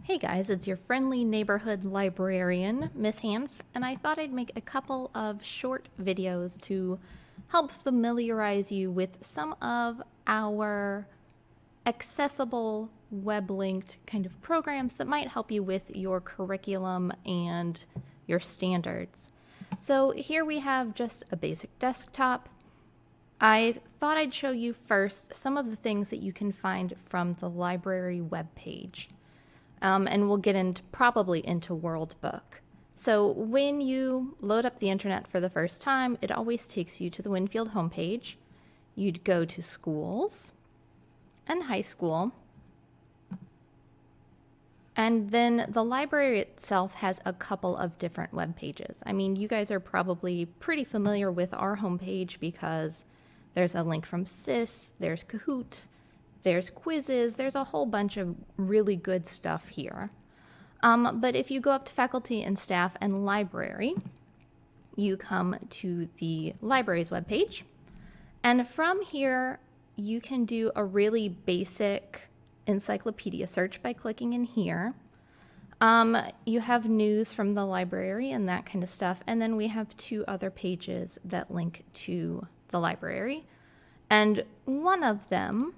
Hey guys, it's your friendly neighborhood librarian, Miss Hanf, and I thought I'd make a couple of short videos to help familiarize you with some of our accessible web-linked kind of programs that might help you with your curriculum and your standards. So here we have just a basic desktop. I thought I'd show you first some of the things that you can find from the library webpage. And we'll get into probably into World Book. So when you load up the internet for the first time, it always takes you to the Winfield homepage. You'd go to schools and high school. And then the library itself has a couple of different web pages. I mean, you guys are probably pretty familiar with our homepage because there's a link from SIS, there's Kahoot, there's quizzes, there's a whole bunch of really good stuff here. But if you go up to faculty and staff and library, you come to the library's webpage. And from here, you can do a really basic encyclopedia search by clicking in here. You have news from the library and that kind of stuff. And then we have two other pages that link to the library. And one of them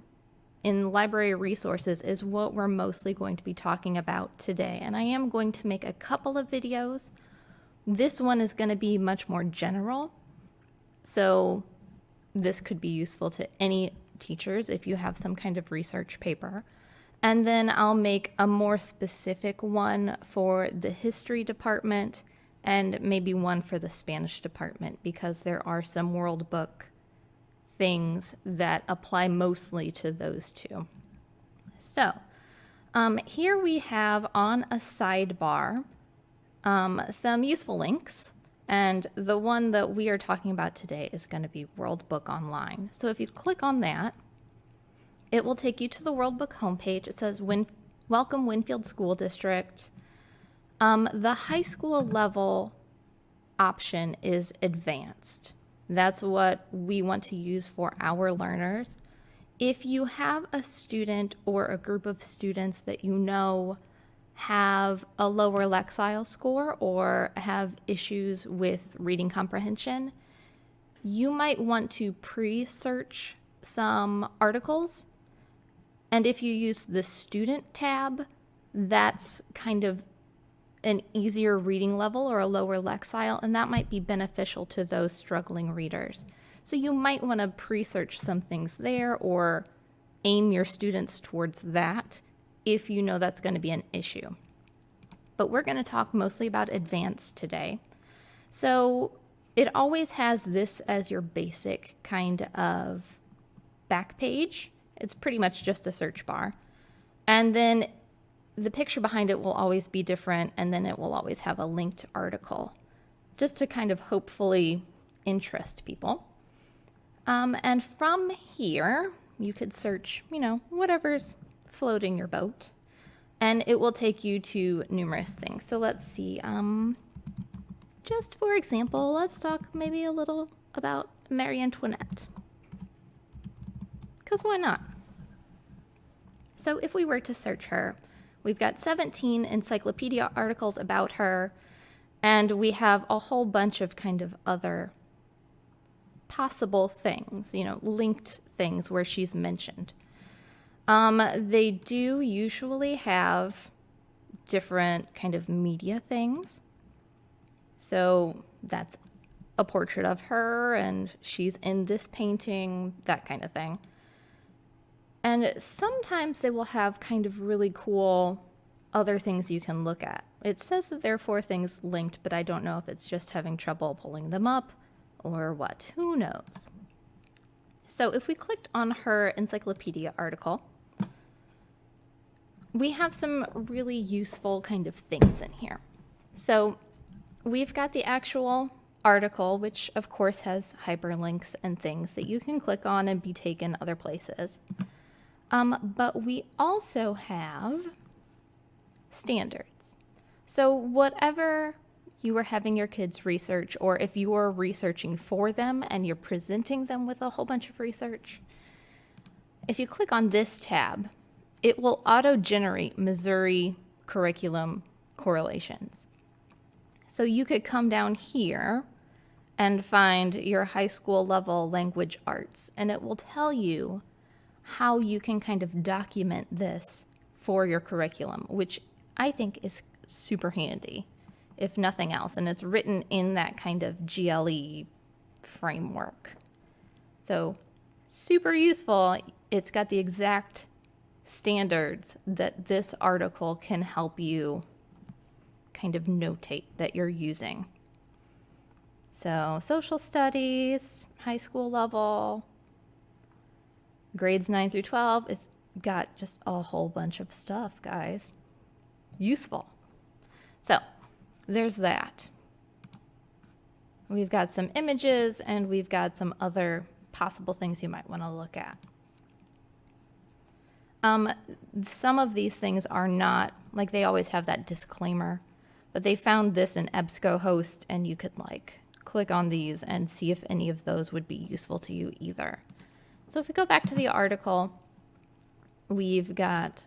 in library resources is what we're mostly going to be talking about today. And I am going to make a couple of videos. This one is going to be much more general. So this could be useful to any teachers if you have some kind of research paper. And then I'll make a more specific one for the history department and maybe one for the Spanish department because there are some World Book things that apply mostly to those two. So here we have on a sidebar some useful links, and the one that we are talking about today is going to be World Book Online. So if you click on that, it will take you to the World Book homepage. It says Welcome Winfield School District. The high school level option is advanced. That's what we want to use for our learners. If you have a student or a group of students that you know have a lower Lexile score or have issues with reading comprehension, you might want to pre-search some articles. And if you use the student tab, that's kind of an easier reading level or a lower Lexile, and that might be beneficial to those struggling readers. So you might want to pre-search some things there or aim your students towards that if you know that's going to be an issue. But we're going to talk mostly about advanced today. So it always has this as your basic kind of back page. It's pretty much just a search bar. And then the picture behind it will always be different, and then it will always have a linked article, just to kind of hopefully interest people. And from here, you could search, whatever's floating your boat, and it will take you to numerous things. So let's see. Just for example, let's talk maybe a little about Marie Antoinette, because why not? So if we were to search her, we've got 17 encyclopedia articles about her, and we have a whole bunch of kind of other possible things, linked things where she's mentioned. They do usually have different kind of media things. So that's a portrait of her, and she's in this painting, that kind of thing. And sometimes they will have kind of really cool other things you can look at. It says that there are 4 things linked, but I don't know if it's just having trouble pulling them up or what. Who knows? So if we clicked on her encyclopedia article, we have some really useful kind of things in here. So we've got the actual article, which of course has hyperlinks and things that you can click on and be taken other places. But we also have standards. So whatever you are having your kids research, or if you are researching for them and you're presenting them with a whole bunch of research, if you click on this tab, it will auto-generate Missouri curriculum correlations. So you could come down here and find your high school level language arts, and it will tell you how you can kind of document this for your curriculum, which I think is super handy, if nothing else. And it's written in that kind of GLE framework. So super useful. It's got the exact standards that this article can help you kind of notate that you're using. So social studies, high school level, grades 9 through 12, it's got just a whole bunch of stuff, guys. Useful. So there's that. We've got some images and we've got some other possible things you might want to look at. Some of these things are not, like they always have that disclaimer, but they found this in EBSCOhost and you could like click on these and see if any of those would be useful to you either. So if we go back to the article, we've got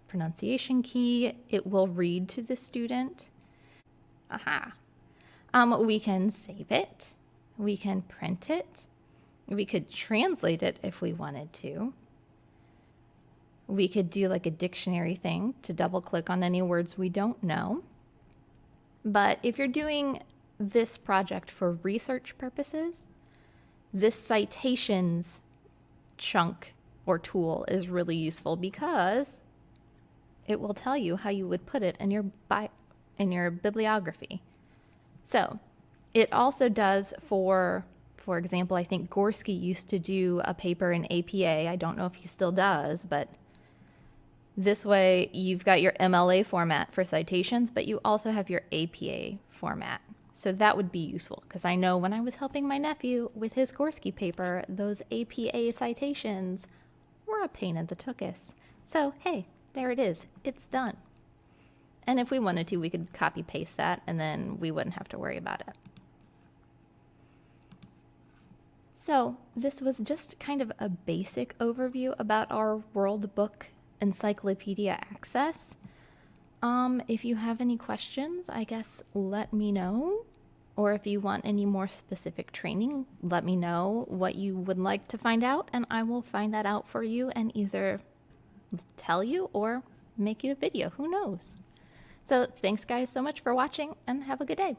pronunciation key. It will read to the student. Aha. We can save it. We can print it. We could translate it if we wanted to. We could do like a dictionary thing to double click on any words we don't know. But if you're doing this project for research purposes, this citations chunk or tool is really useful because it will tell you how you would put it in your bibliography. So it also does for example, I think Gorski used to do a paper in APA. I don't know if he still does, but this way you've got your MLA format for citations, but you also have your APA format. So that would be useful because I know when I was helping my nephew with his Gorski paper, those APA citations were a pain in the tuchus. So hey, there it is. It's done. And if we wanted to, we could copy paste that and then we wouldn't have to worry about it. So this was just kind of a basic overview about our World Book Encyclopedia Access. If you have any questions, I guess let me know. Or if you want any more specific training, let me know what you would like to find out, and I will find that out for you and either tell you or make you a video. Who knows? So thanks guys so much for watching and have a good day.